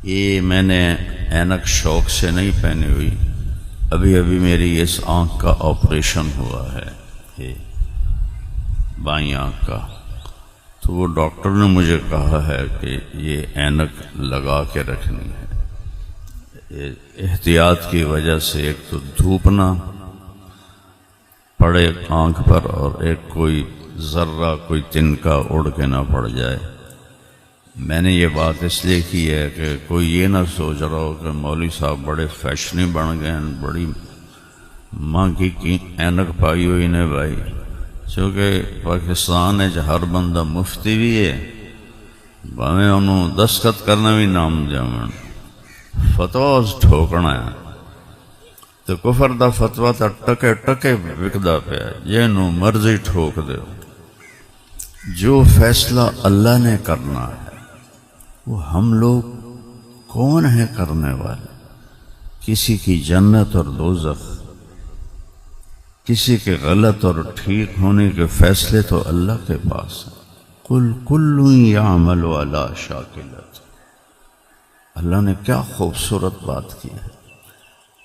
یہ میں نے اینک شوق سے نہیں پہنی ہوئی، ابھی ابھی میری اس آنکھ کا آپریشن ہوا ہے، یہ بائیں آنکھ کا، تو وہ ڈاکٹر نے مجھے کہا ہے کہ یہ اینک لگا کے رکھنی ہے، احتیاط کی وجہ سے ایک تو دھوپ نہ پڑے آنکھ پر، اور ایک کوئی ذرہ کوئی تنکا اڑ کے نہ پڑ جائے۔ میں نے یہ بات اس لیے کی ہے کہ کوئی یہ نہ سوچ رہا ہو کہ مولوی صاحب بڑے فیشنی بن گئے ہیں، بڑی مہنگی کی اینک پائی ہوئی نے بھائی، چونکہ پاکستان ہے ہر بندہ مفتی بھی ہے، ہمیں انہوں دستخط کرنا بھی نام جامن فتواز ٹھوکنا ہے، تو کفر دا فتوا تا ٹکے ٹکے وکدا پیا، جنوں مرضی ٹھوک دے، جو فیصلہ اللہ نے کرنا ہے وہ ہم لوگ کون ہیں کرنے والے؟ کسی کی جنت اور دوزخ، کسی کے غلط اور ٹھیک ہونے کے فیصلے تو اللہ کے پاس ہیں۔ قل کل یعمل علی شاکلۃ، اللہ نے کیا خوبصورت بات کی ہے،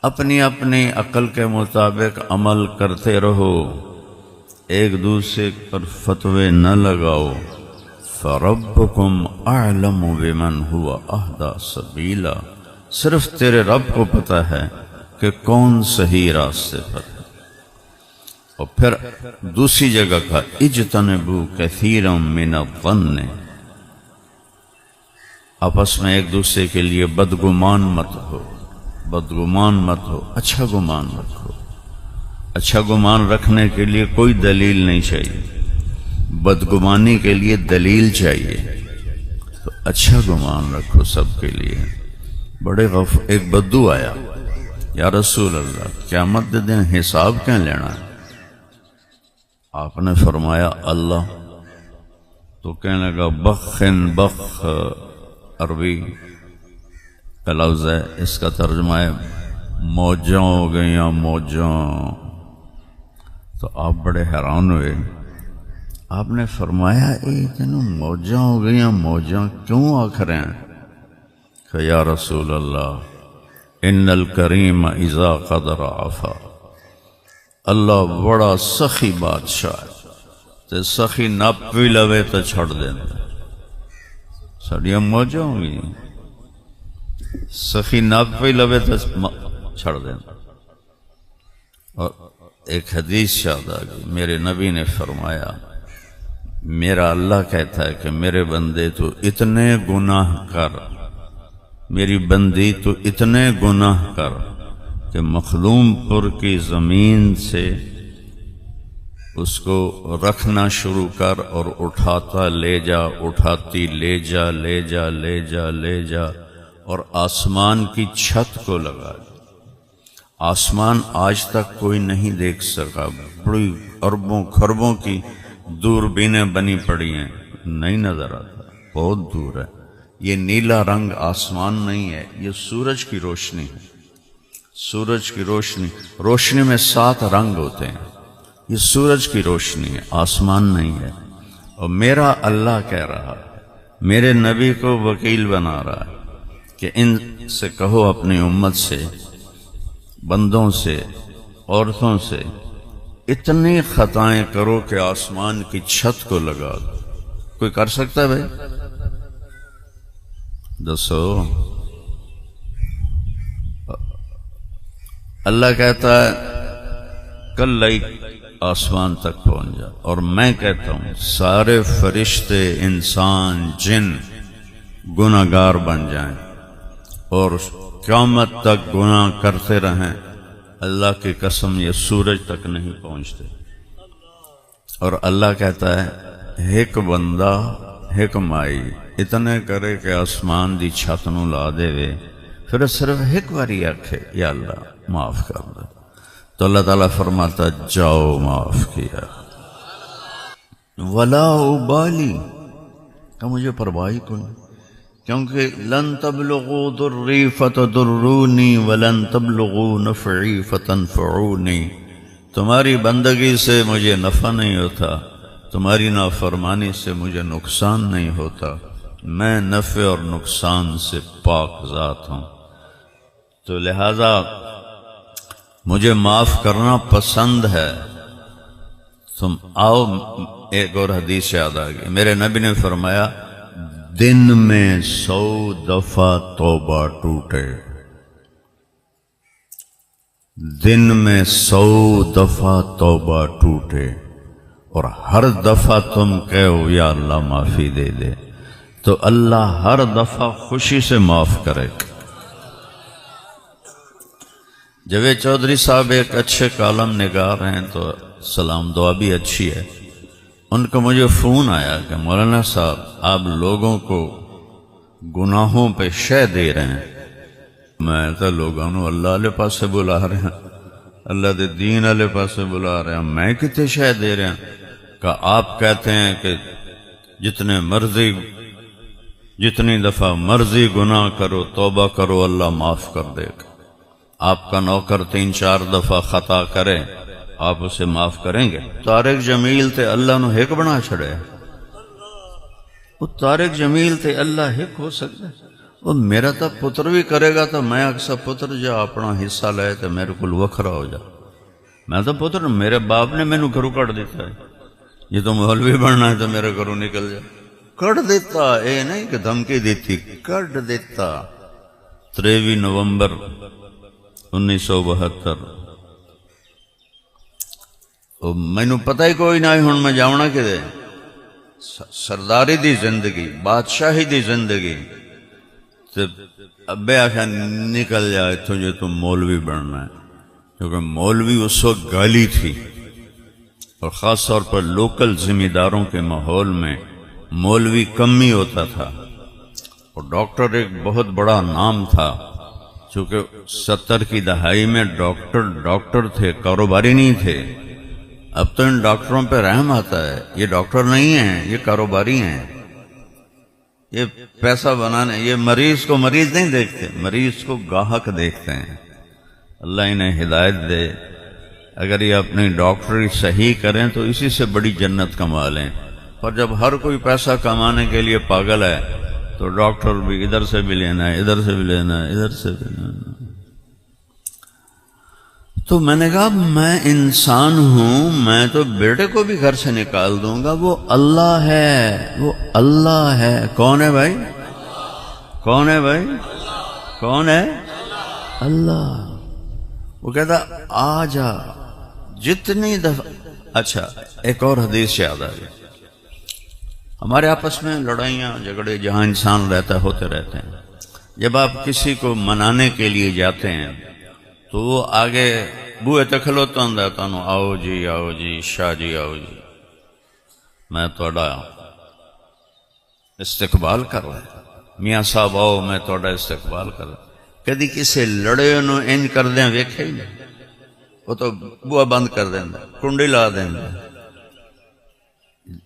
اپنی اپنی عقل کے مطابق عمل کرتے رہو، ایک دوسرے پر فتوے نہ لگاؤ۔ فَرَبُّكُمْ أَعْلَمُ بِمَنْ هُوَ أَهْدَى سَبِيلًا، صرف تیرے رب کو پتہ ہے کہ کون صحیح راستے پر ہے۔ اور پھر دوسری جگہ کا اجتنبوا كثيرا من الظن، آپس میں ایک دوسرے کے لیے بدگمان مت ہو، بدگمان مت ہو، اچھا گمان رکھو۔ اچھا گمان رکھنے کے لیے کوئی دلیل نہیں چاہیے، بدگمانی کے لیے دلیل چاہیے، تو اچھا گمان رکھو سب کے لیے۔ بڑے ایک بدو آیا، یا رسول اللہ قیامت دے دن حساب کیا لینا ہے؟ آپ نے فرمایا اللہ، تو کہنے لگا بخن بخ، عربی کا لفظ ہے، اس کا ترجمہ ہے موجاں ہو گئیاں موجاں۔ تو آپ بڑے حیران ہوئے، آپ نے فرمایا اے تینوں موجاں ہو گئیاں موجاں کیوں آکھ رہے ہیں؟ کہ یا رسول اللہ ان الکریم اذا قدر عفا، اللہ بڑا سخی بادشاہ ہے، تے سخی نپ بھی لوے تو چھڑ دینا، ساڑیاں موجاں ہو گئیاں، سخی نپ بھی لوے تو چھڑ دینا۔ اور ایک حدیث یاد آ گئی، میرے نبی نے فرمایا، میرا اللہ کہتا ہے کہ میرے بندے تو اتنے گناہ کر، میری بندی تو اتنے گناہ کر کہ مخدوم پور کی زمین سے اس کو رکھنا شروع کر، اور اٹھاتا لے جا، اٹھاتی لے جا، لے جا، لے جا، لے جا، اور آسمان کی چھت کو لگا دے۔ آسمان آج تک کوئی نہیں دیکھ سکا، بڑی اربوں خربوں کی دوربینیں بنی پڑی ہیں، نہیں نظر آتا، بہت دور ہے۔ یہ نیلا رنگ آسمان نہیں ہے، یہ سورج کی روشنی ہے، سورج کی روشنی، روشنی میں 7 رنگ ہوتے ہیں، یہ سورج کی روشنی ہے، آسمان نہیں ہے۔ اور میرا اللہ کہہ رہا ہے، میرے نبی کو وکیل بنا رہا ہے کہ ان سے کہو، اپنی امت سے، بندوں سے، عورتوں سے، اتنی خطائیں کرو کہ آسمان کی چھت کو لگا دو۔ کوئی کر سکتا ہے بھائی؟ دسو۔ اللہ کہتا ہے کل آسمان تک پہنچ جا، اور میں کہتا ہوں سارے فرشتے، انسان، جن گناہگار بن جائیں اور قیامت تک گناہ کرتے رہیں، اللہ کی قسم یہ سورج تک نہیں پہنچتے۔ اور اللہ کہتا ہے ایک بندہ، ایک مائی اتنے کرے کہ آسمان دی چھت نو لا دے وے، پھر صرف ایک باری آکھے یا اللہ معاف کر دے، تو اللہ تعالیٰ فرماتا جاؤ معاف کیا، ولا ابالی، کہ مجھے پرواہ کوئی، کیونکہ لن تبلغوا ضری فتضرونی ولن تبلغوا نفعی فتنفعونی، تمہاری بندگی سے مجھے نفع نہیں ہوتا، تمہاری نافرمانی سے مجھے نقصان نہیں ہوتا، میں نفع اور نقصان سے پاک ذات ہوں، تو لہذا مجھے معاف کرنا پسند ہے۔ تم آؤ، ایک اور حدیث یاد آ گئی، میرے نبی نے فرمایا دن میں 100 دفعہ توبہ ٹوٹے، دن میں 100 دفعہ توبہ ٹوٹے، اور ہر دفعہ تم کہو یا اللہ معافی دے دے، تو اللہ ہر دفعہ خوشی سے معاف کرے گا۔ جاوید چودھری صاحب ایک اچھے کالم نگار ہیں، تو سلام دعا بھی اچھی ہے۔ ان کا مجھے فون آیا کہ مولانا صاحب آپ لوگوں کو گناہوں پہ شے دے رہے ہیں۔ میں تو لوگوں نے اللہ علیہ پاس سے بلا رہے ہیں، اللہ دے دین علیہ پاس سے بلا رہے ہیں، میں کتنے شے دے رہے ہیں؟ کہ آپ کہتے ہیں کہ جتنی دفعہ مرضی گناہ کرو توبہ کرو اللہ معاف کر دے گا۔ آپ کا نوکر 3-4 دفعہ خطا کرے آپ اسے معاف کریں گے؟ طارق جمیل تے اللہ نو ہک بنا چھڑے، وہ طارق جمیل تے اللہ ہک ہو سکتا ہے؟ وہ میرا تا پتر بھی کرے گا تو میں اکثر پتر جا اپنا حصہ لائے تو میرے کو وکھرا ہو جا۔ میں تو پتر میرے باپ نے میں نو گھروں کٹ دیتا ہے، یہ تو مولوی بننا ہے تو میرے گھروں نکل جا، کٹ دیتا، اے نہیں کہ دھمکی دیتی، کٹ دیتا۔ 23 نومبر 1972 میں نو پتہ ہی کوئی نہ ہوں میں جاؤنا کہ دے سرداری دی زندگی، بادشاہی دی زندگی، ابے آخیا نکل جائے تجھے تم مولوی بننا ہے، کیونکہ مولوی اس وقت گالی تھی، اور خاص طور پر لوکل ذمہ داروں کے ماحول میں مولوی کم ہی ہوتا تھا، اور ڈاکٹر ایک بہت بڑا نام تھا، چونکہ 70 کی دہائی میں ڈاکٹر تھے، کاروباری نہیں تھے۔ اب تو ان ڈاکٹروں پہ رحم آتا ہے، یہ ڈاکٹر نہیں ہیں، یہ کاروباری ہیں، یہ پیسہ بنانے، یہ مریض کو مریض نہیں دیکھتے، مریض کو گاہک دیکھتے ہیں۔ اللہ انہیں ہدایت دے، اگر یہ اپنی ڈاکٹری صحیح کریں تو اسی سے بڑی جنت کما لیں، اور جب ہر کوئی پیسہ کمانے کے لیے پاگل ہے تو ڈاکٹر بھی ادھر سے بھی لینا ہے، ادھر سے بھی لینا ہے، ادھر سے بھی لینا ہے۔ تو میں نے کہا میں انسان ہوں، میں تو بیٹے کو بھی گھر سے نکال دوں گا، وہ اللہ ہے، وہ اللہ ہے۔ کون ہے بھائی؟ کون ہے بھائی؟ کون ہے؟ اللہ۔ وہ کہتا آ جا جتنی دفعہ۔ اچھا ایک اور حدیث یاد آ گئی، ہمارے آپس میں لڑائیاں جھگڑے جہاں انسان رہتا ہوتے رہتے ہیں، جب آپ کسی کو منانے کے لیے جاتے ہیں تو وہ آگے بوئے تکھلوتا ہوں دیتا ہوں، آؤ جی شاہ جی آؤ جی، میں توڑا استقبال کر رہا ہے، میاں صاحب آؤ میں توڑا استقبال کر رہا۔ کدی کسی لڑے انہوں ان کر دیں ویکھے ہی نہیں، وہ تو بوا بند کر دیں، کنڈی لا دیں۔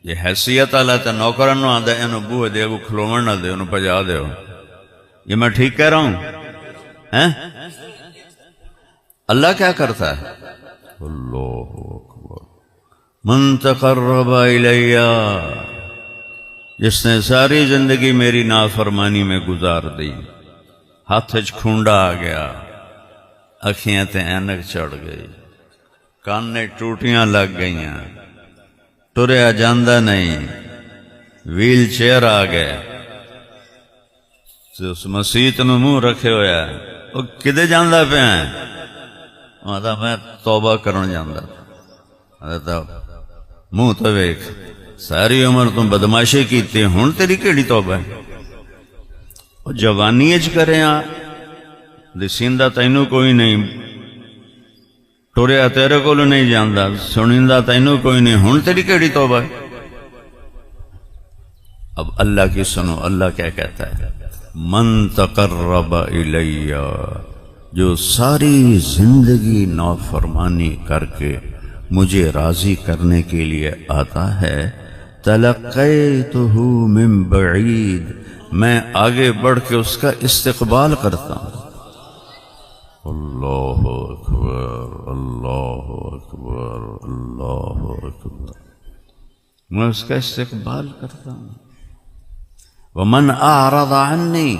یہ حیثیت آلہ تے نوکرانو آدھے انہوں بوئے دے کو کھلومن نہ دے، انہوں پجا دے ہو۔ یہ میں ٹھیک کہہ رہا ہوں؟ اللہ کیا کرتا ہے؟ اللہ اکبر، من تقرب الیہ، جس نے ساری زندگی میری نافرمانی میں گزار دی، ہاتھ کھونڈا آ گیا، اکھیاں تے اینک چڑھ گئی، کانے ٹوٹیاں لگ گئیاں، ٹریا جاندہ نہیں، ویل چیئر آ گئے، اس مسیت نو منہ رکھے ہویا ہے، وہ کدے جاندہ پہ ہیں؟ ماتا میں توبہ کرن جاندہ، منہ تو ویک ساری عمر تم بدماشی کیتی، ہن تیری کیڑی توبہ ہے؟ وہ جوانی اچ کرے ہاں دسیندہ تینوں کوئی نہیں، ٹوریا تیرے کولو نہیں جاندہ، سنیندہ تینوں کوئی نہیں، ہن تیری کیڑی توبہ ہے؟ اب اللہ کی سنو، اللہ کیا کہتا ہے؟ من تقرب الیہ، جو ساری زندگی نافرمانی کر کے مجھے راضی کرنے کے لیے آتا ہے، تلقیتہ من بعید، میں آگے بڑھ کے اس کا استقبال کرتا ہوں۔ اللہ اکبر، اللہ اکبر، اللہ اکبر، میں اس کا استقبال کرتا ہوں۔ ومن اعرض عنی،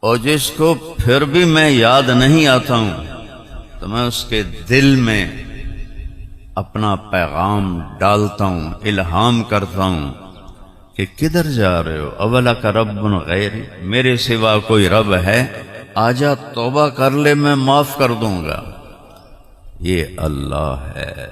اور جس کو پھر بھی میں یاد نہیں آتا ہوں تو میں اس کے دل میں اپنا پیغام ڈالتا ہوں، الہام کرتا ہوں کہ کدھر جا رہے ہو، اولک رب غیری، میرے سوا کوئی رب ہے، آجا توبہ کر لے، میں معاف کر دوں گا۔ یہ اللہ ہے۔